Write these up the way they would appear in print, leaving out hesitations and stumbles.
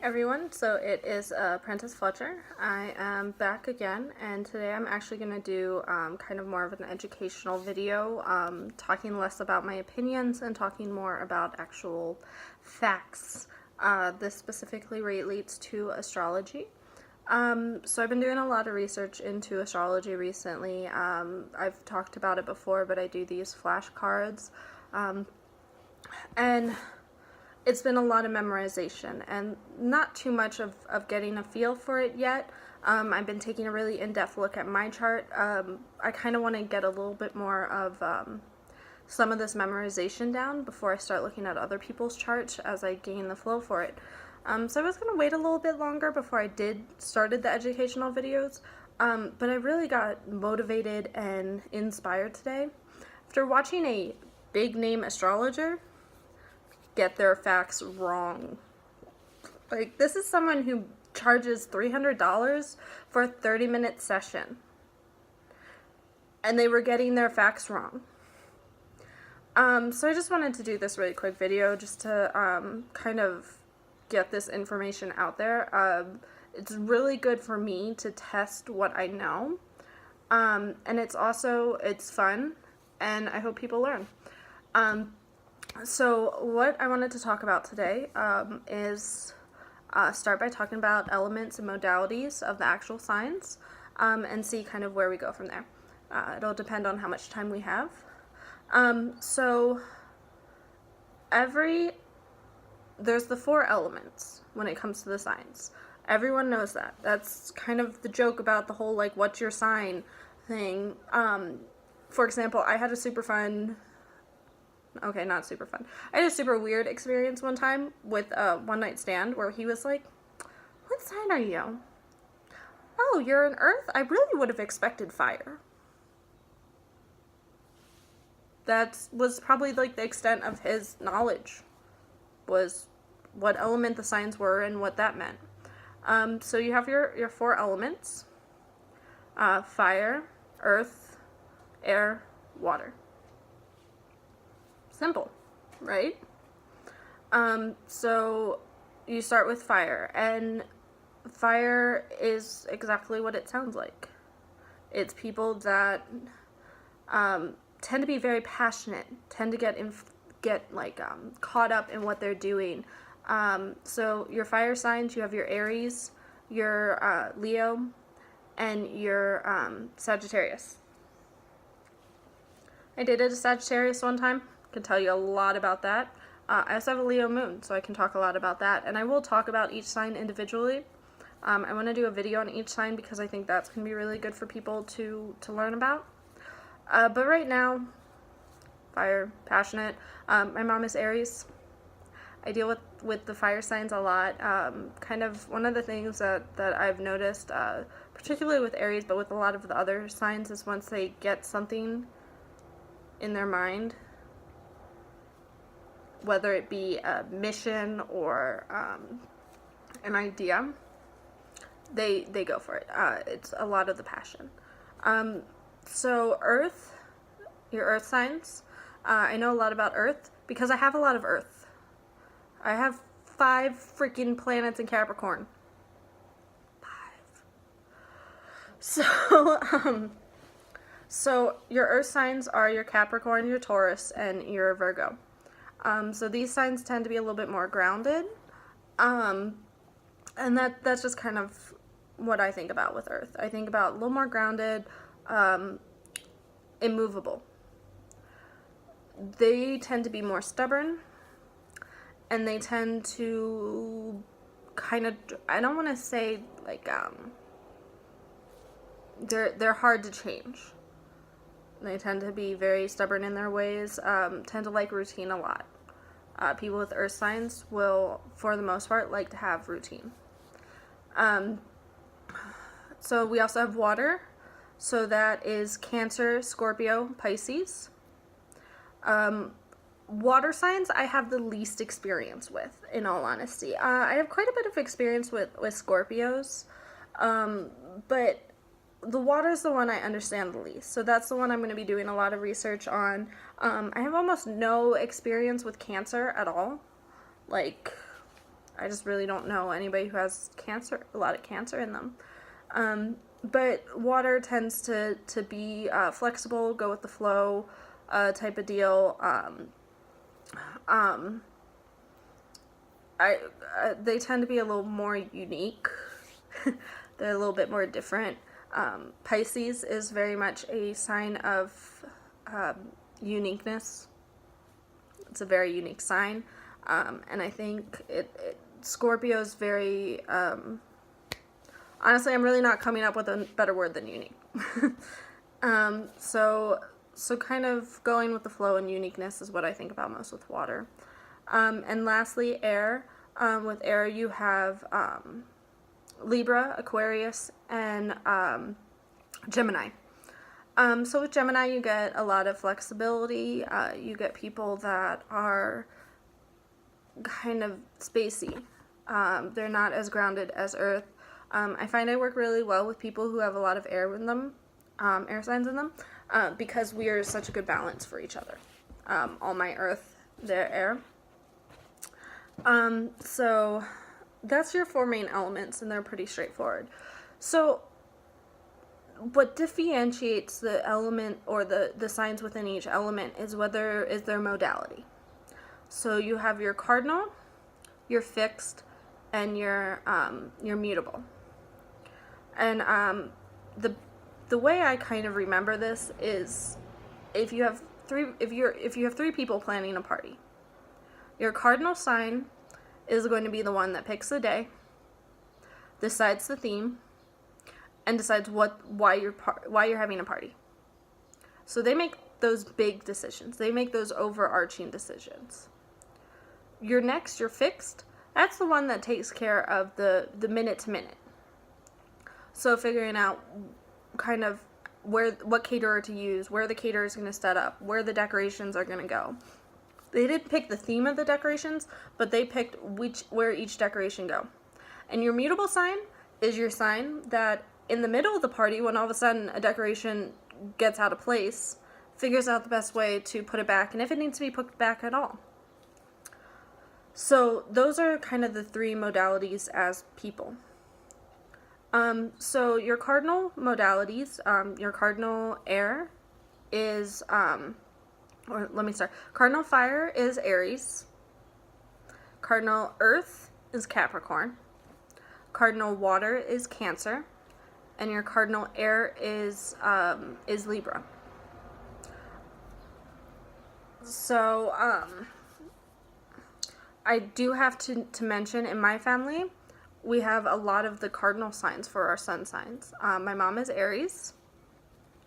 Everyone, so it is Apprentice Fletcher. I am back again, and today I'm actually going to do kind of more of an educational video, talking less about my opinions and talking more about actual facts. This specifically relates to astrology. So I've been doing a lot of research into astrology recently. I've talked about it before, but I do these flashcards, and it's been a lot of memorization and not too much of getting a feel for it yet. I've been taking a really in-depth look at my chart. I kind of want to get a little bit more of some of this memorization down before I start looking at other people's charts as I gain the flow for it. So I was going to wait a little bit longer before I started the educational videos, but I really got motivated and inspired today after watching a big name astrologer get their facts wrong. Like, this is someone who charges $300 for a 30-minute session, and they were getting their facts wrong. So I just wanted to do this really quick video just to kind of get this information out there. It's really good for me to test what I know, and it's fun, and I hope people learn. So what I wanted to talk about today is start by talking about elements and modalities of the actual signs, and see kind of where we go from there. It'll depend on how much time we have. So there's the 4 elements when it comes to the signs. Everyone knows that. That's kind of the joke about the whole, like, what's your sign thing. For example, I had a super fun... Okay, not super fun. I had a super weird experience one time with a one-night stand where he was like, "What sign are you?" "Oh, you're an earth? I really would have expected fire." That was probably like the extent of his knowledge, was what element the signs were and what that meant. So you have your 4 elements: fire, earth, air, water. Simple, right? So you start with fire, and fire is exactly what it sounds like. It's people that tend to be very passionate, tend to get caught up in what they're doing. So your fire signs, you have your Aries, your Leo, and your Sagittarius. I dated a Sagittarius one time. Can tell you a lot about that. I also have a Leo moon, so I can talk a lot about that, and I will talk about each sign individually. I want to do a video on each sign because I think that's going to be really good for people to learn about. But right now, fire, passionate. My mom is Aries. I deal with the fire signs a lot. Kind of one of the things that I've noticed, particularly with Aries, but with a lot of the other signs, is once they get something in their mind, whether it be a mission or an idea, they go for it. It's a lot of the passion. So Earth, your Earth signs, I know a lot about Earth because I have a lot of Earth. I have 5 freaking planets in Capricorn. 5. So your Earth signs are your Capricorn, your Taurus, and your Virgo. So these signs tend to be a little bit more grounded, and that's just kind of what I think about with Earth. I think about a little more grounded, immovable. They tend to be more stubborn, and they tend to kind of, I don't want to say like, they're hard to change. They tend to be very stubborn in their ways, tend to like routine a lot. People with earth signs will, for the most part, like to have routine. So we also have water. So that is Cancer, Scorpio, Pisces. Water signs I have the least experience with, in all honesty. I have quite a bit of experience with Scorpios, but the water is the one I understand the least, so that's the one I'm going to be doing a lot of research on. I have almost no experience with Cancer at all. Like, I just really don't know anybody who has cancer, a lot of cancer in them. But water tends to be flexible, go with the flow type of deal. They tend to be a little more unique. They're a little bit more different. Pisces is very much a sign of uniqueness. It's a very unique sign. And I think Scorpio is very, honestly, I'm really not coming up with a better word than unique. So kind of going with the flow and uniqueness is what I think about most with water. And lastly, air. With air, you have Libra, Aquarius, and Gemini. So with Gemini, you get a lot of flexibility. You get people that are kind of spacey. They're not as grounded as Earth. I find I work really well with people who have a lot of air in them, air signs in them, because we are such a good balance for each other. All my Earth, they're air. So that's your 4 main elements, and they're pretty straightforward. So what differentiates the element or the signs within each element is their modality. So you have your cardinal, your fixed, and your mutable. And the way I kind of remember this is if you have 3 people planning a party, your cardinal sign is going to be the one that picks the day, decides the theme, and decides why you're having a party. So they make those big decisions. They make those overarching decisions. Your fixed, that's the one that takes care of the minute to minute. So figuring out kind of what caterer to use, where the caterer is going to set up, where the decorations are going to go. They didn't pick the theme of the decorations, but they picked where each decoration go. And your mutable sign is your sign that in the middle of the party, when all of a sudden a decoration gets out of place, figures out the best way to put it back, and if it needs to be put back at all. So those are kind of the 3 modalities as people. So your cardinal modalities, your cardinal air is, Cardinal fire is Aries. Cardinal earth is Capricorn. Cardinal water is Cancer. And your cardinal air is Libra. So, I do have to mention, in my family, we have a lot of the cardinal signs for our sun signs. My mom is Aries,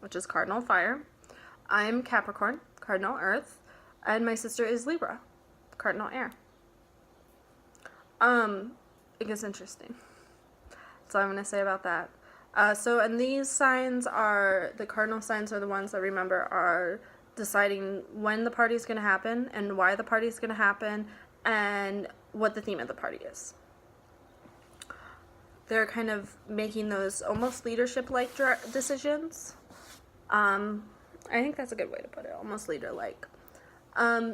which is cardinal fire. I'm Capricorn, cardinal earth. And my sister is Libra, cardinal air. It gets interesting. That's all I'm going to say about that. And these signs the cardinal signs are the ones that, remember, are deciding when the party is going to happen and why the party is going to happen and what the theme of the party is. They're kind of making those almost leadership-like decisions. I think that's a good way to put it, almost leader-like.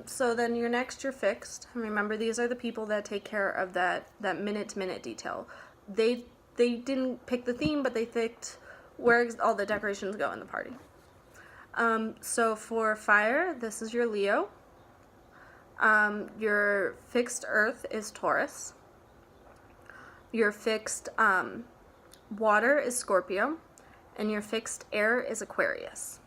So then your fixed. Remember, these are the people that take care of that minute-to-minute detail. They didn't pick the theme, but they picked where all the decorations go in the party. So for fire, this is your Leo. Your fixed earth is Taurus. Your fixed water is Scorpio. And your fixed air is Aquarius.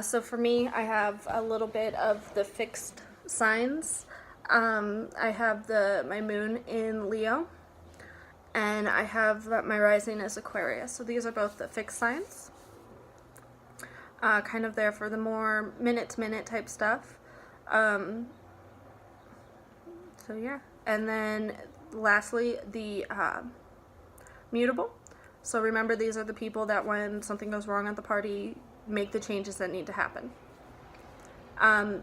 So for me, I have a little bit of the fixed signs. I have my moon in Leo. And I have my rising as Aquarius. So these are both the fixed signs. Kind of there for the more minute-to-minute type stuff. So yeah. And then lastly, the mutable. So remember, these are the people that when something goes wrong at the party, make the changes that need to happen.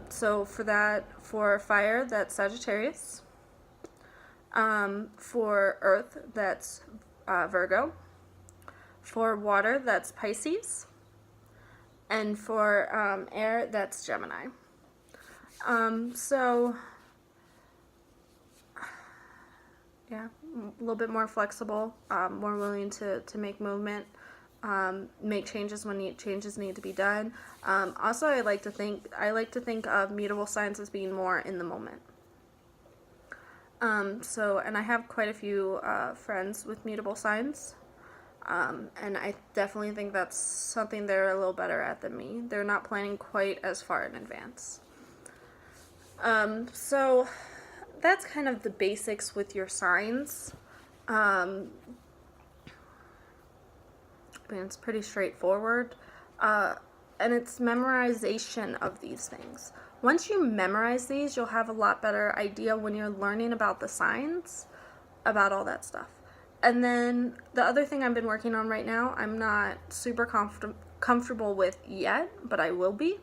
So for fire, that's Sagittarius. For earth, that's Virgo. For water, that's Pisces. And for air, that's Gemini. Yeah, a little bit more flexible, more willing to make movement, make changes when changes need to be done. Also, I like to think of mutable signs as being more in the moment. And I have quite a few friends with mutable signs, and I definitely think that's something they're a little better at than me. They're not planning quite as far in advance. So that's kind of the basics with your signs. I mean, it's pretty straightforward. And it's memorization of these things. Once you memorize these, you'll have a lot better idea when you're learning about the signs, about all that stuff. And then the other thing I've been working on right now, I'm not super comfortable with yet, but I will be,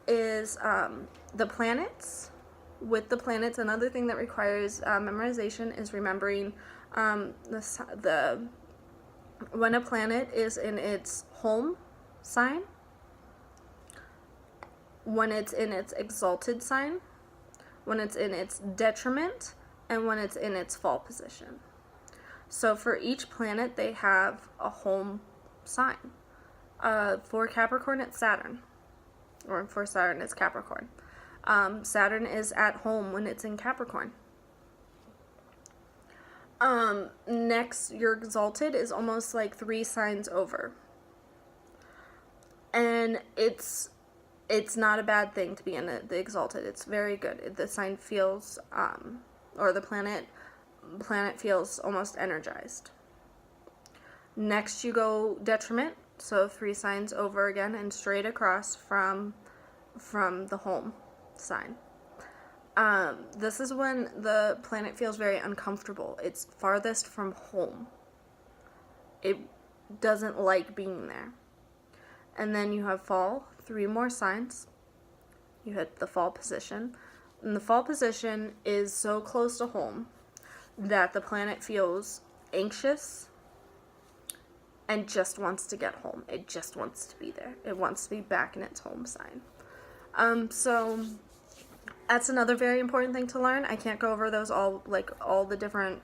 is the planets. With the planets, another thing that requires memorization is remembering when a planet is in its home sign, when it's in its exalted sign, when it's in its detriment, and when it's in its fall position. So for each planet, they have a home sign. For Capricorn, it's Saturn. Or for Saturn, it's Capricorn. Saturn is at home when it's in Capricorn. Next, your exalted is almost like 3 signs over. And it's not a bad thing to be in the exalted. It's very good. The sign feels, or the planet feels almost energized. Next, you go detriment, so 3 signs over again and straight across from the home sign. This is when the planet feels very uncomfortable. It's farthest from home. It doesn't like being there. And then you have fall, 3 more signs. You hit the fall position. And the fall position is so close to home that the planet feels anxious and just wants to get home. It just wants to be there. It wants to be back in its home sign. So that's another very important thing to learn. I can't go over those all the different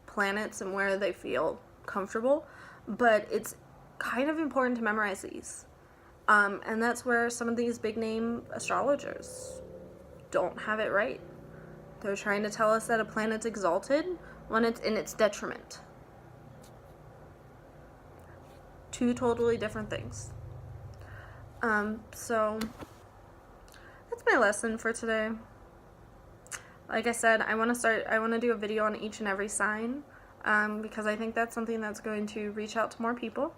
planets and where they feel comfortable, but it's kind of important to memorize these. And that's where some of these big name astrologers don't have it right. They're trying to tell us that a planet's exalted when it's in its detriment. 2 totally different things. So that's my lesson for today. Like I said, I want to do a video on each and every sign, because I think that's something that's going to reach out to more people.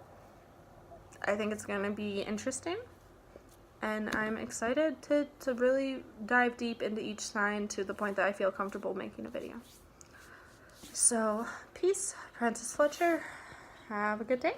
I think it's going to be interesting, and I'm excited to really dive deep into each sign to the point that I feel comfortable making a video. So, peace, Francis Fletcher. Have a good day.